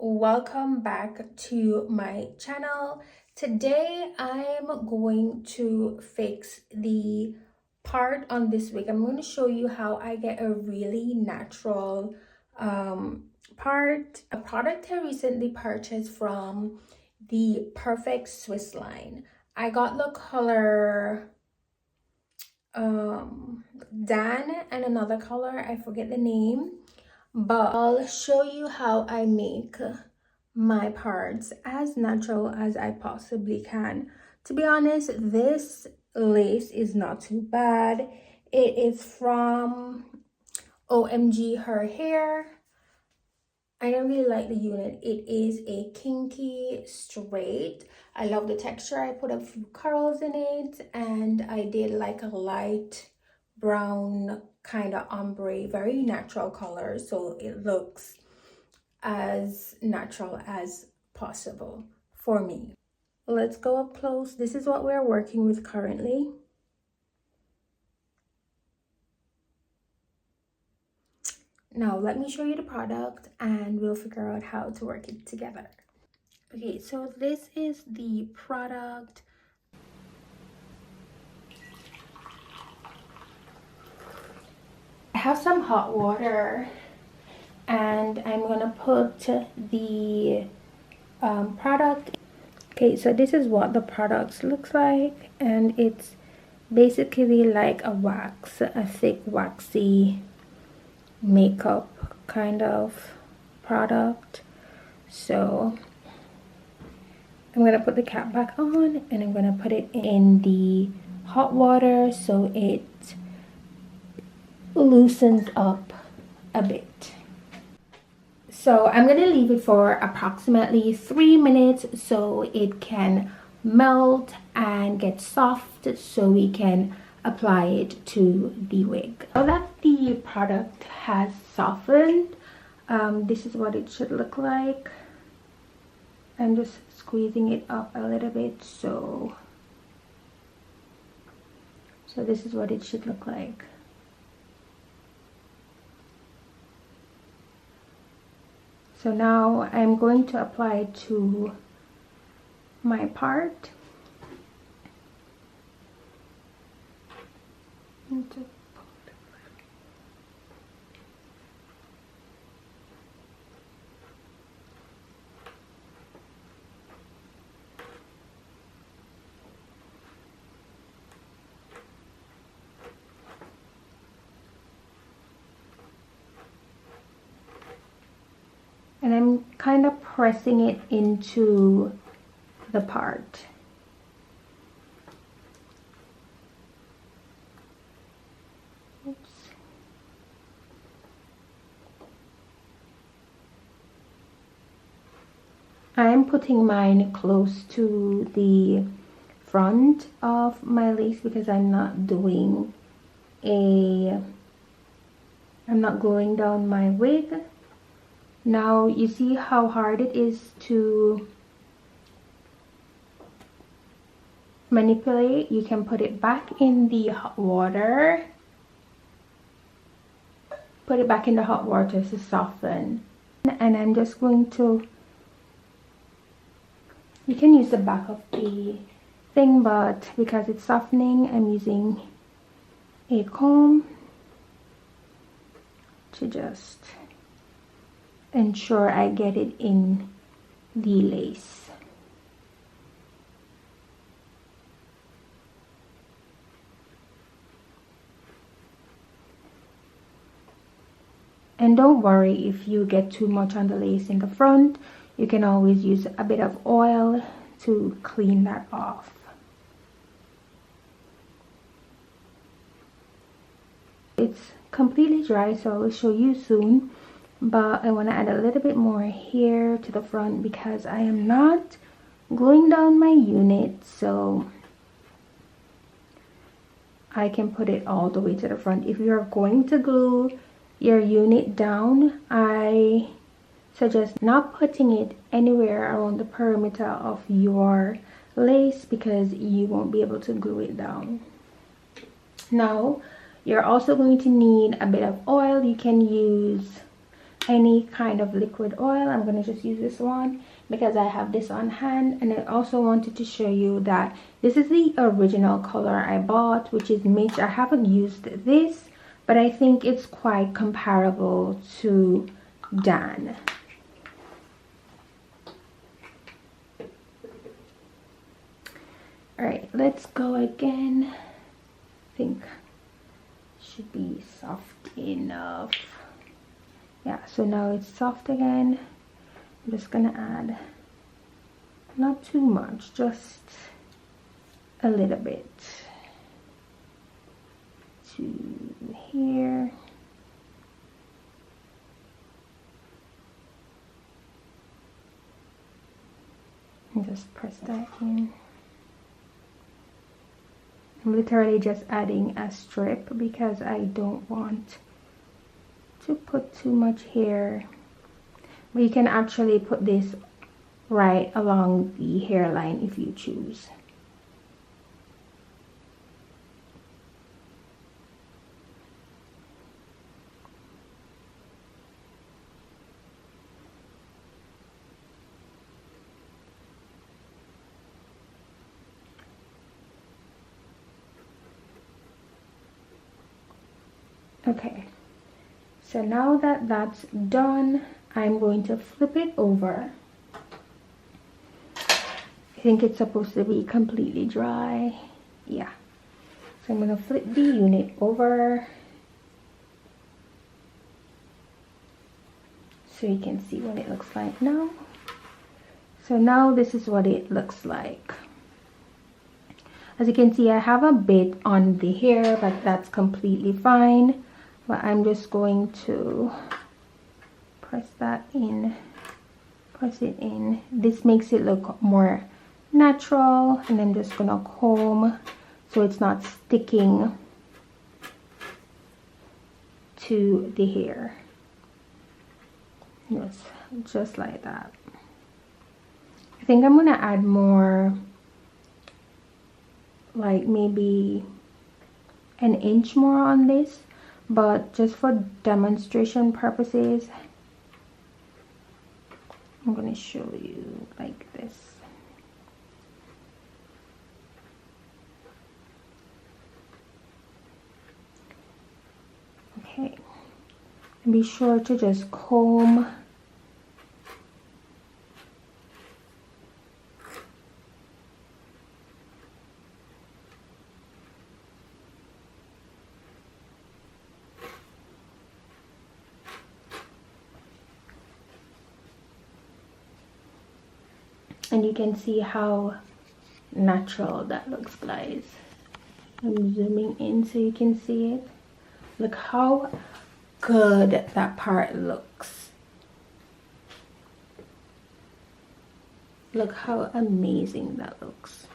welcome back to my channel. Today I'm going to fix the part on this wig. I'm going to show you how I get a really natural part. A product I recently purchased from the Perfect Swiss line. I got the color Dan and another color, I forget the name, but I'll show you how I make my parts as natural as I possibly can. To be honest, this lace is not too bad. It is from OMG Her Hair. I don't really like the unit. It is a Kinky straight. I love the texture. I put a few curls in it and I did like a light brown kind of ombre, very natural color, so it looks as natural as possible for me. Let's go up close. This is what we're working with currently. Now let me show you the product and we'll figure out how to work it together. Okay, so this is the product. I have some hot water and I'm gonna put the product. Okay, so this is what the product looks like, and it's basically like a wax, a thick waxy makeup kind of product. So I'm gonna put the cap back on and I'm gonna put it in the hot water so it loosens up a bit. So I'm gonna leave it for approximately 3 minutes so it can melt and get soft so we can apply it to the wig. Now that the product has softened, this is what it should look like. I'm just squeezing it up a little bit, so this is what it should look like. So now I'm going to apply it to my part. And I'm kind of pressing it into the part. Oops. I'm putting mine close to the front of my lace because I'm not gluing down my wig. Now you see how hard it is to manipulate. You can put it back in the hot water. Put it back in the hot water to soften. And I'm just going to, you can use the back of the thing, but because it's softening, I'm using a comb to just ensure I get it in the lace. And don't worry if you get too much on the lace in the front. You can always use a bit of oil to clean that off. It's completely dry, so I will show you soon. But I want to add a little bit more here to the front because I am not gluing down my unit, so I can put it all the way to the front. If you're going to glue your unit down, I suggest not putting it anywhere around the perimeter of your lace because you won't be able to glue it down. Now you're also going to need a bit of oil. You can use any kind of liquid oil. I'm going to just use this one because I have this on hand. And I also wanted to show you that this is the original color I bought, which is Mich. I haven't used this, but I think it's quite comparable to Dan. All right, let's go again. I think should be soft enough. Yeah, so now it's soft again. I'm just gonna add not too much, just a little bit to here. And just press that in. I'm literally just adding a strip because I don't want to put too much here. But you can actually put this right along the hairline if you choose. Okay, so now that that's done, I'm going to flip it over. I think it's supposed to be completely dry. Yeah, so I'm going to flip the unit over so you can see what it looks like now. So now this is what it looks like. As you can see, I have a bit on the hair, but that's completely fine. But I'm just going to press that in, press it in. This makes it look more natural, and I'm just gonna comb so it's not sticking to the hair. Yes, just like that. I think I'm gonna add more, like maybe an inch more on this, but just for demonstration purposes, I'm going to show you like this. Okay, and be sure to just comb and you can see how natural that looks, guys. I'm zooming in so you can see it. Look how good that part looks. Look how amazing that looks.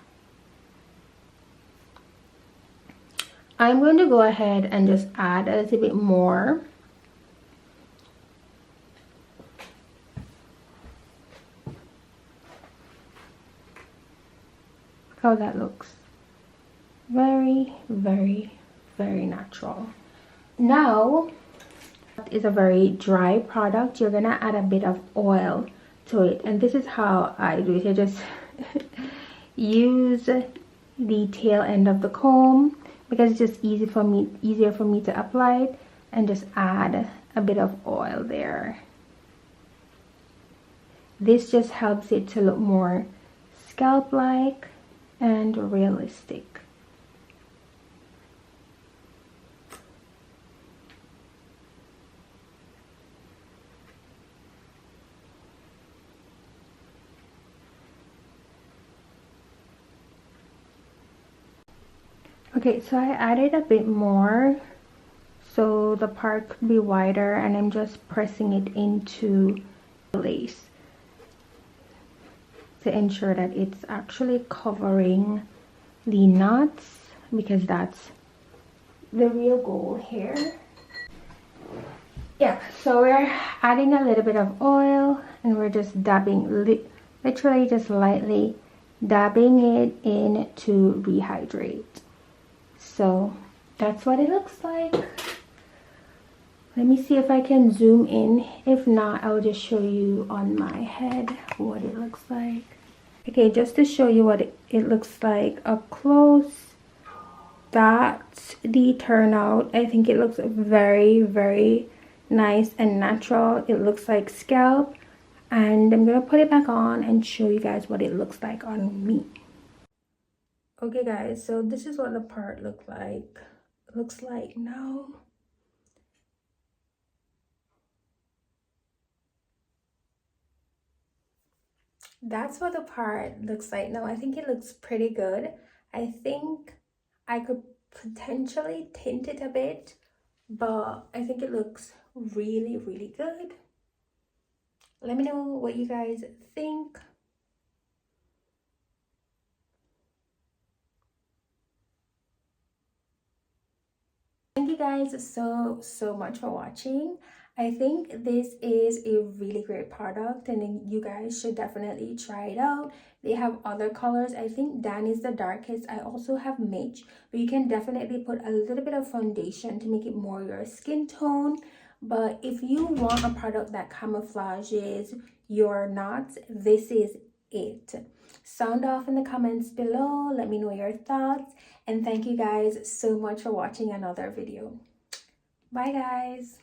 I'm going to go ahead and just add a little bit more. How that looks. Very, very, very natural. Now is a very dry product. You're gonna add a bit of oil to it, and this is how I do it. I just use the tail end of the comb because it's just easier for me to apply it, and just add a bit of oil there. This just helps it to look more scalp like and realistic. Okay, so I added a bit more so the part could be wider, and I'm just pressing it into the lace to ensure that it's actually covering the knots, because that's the real goal here. Yeah, so we're adding a little bit of oil, and we're just dabbing, literally just lightly dabbing it in to rehydrate. So that's what it looks like. Let me see if I can zoom in. If not, I'll just show you on my head what it looks like. Okay, just to show you what it looks like up close, that's the turnout. I think it looks very, very nice and natural. It looks like scalp, and I'm gonna put it back on and show you guys what it looks like on me. Okay guys, so this is what the part looks like now. That's what the part looks like now. I think it looks pretty good. I think I could potentially tint it a bit, but I think it looks really, really good. Let me know what you guys think. Thank you guys so much for watching. I think this is a really great product and you guys should definitely try it out. They have other colors. I think Dan is the darkest. I also have Mich, but you can definitely put a little bit of foundation to make it more your skin tone. But if you want a product that camouflages your knots, this is it. Sound off in the comments below. Let me know your thoughts. And thank you guys so much for watching another video. Bye guys.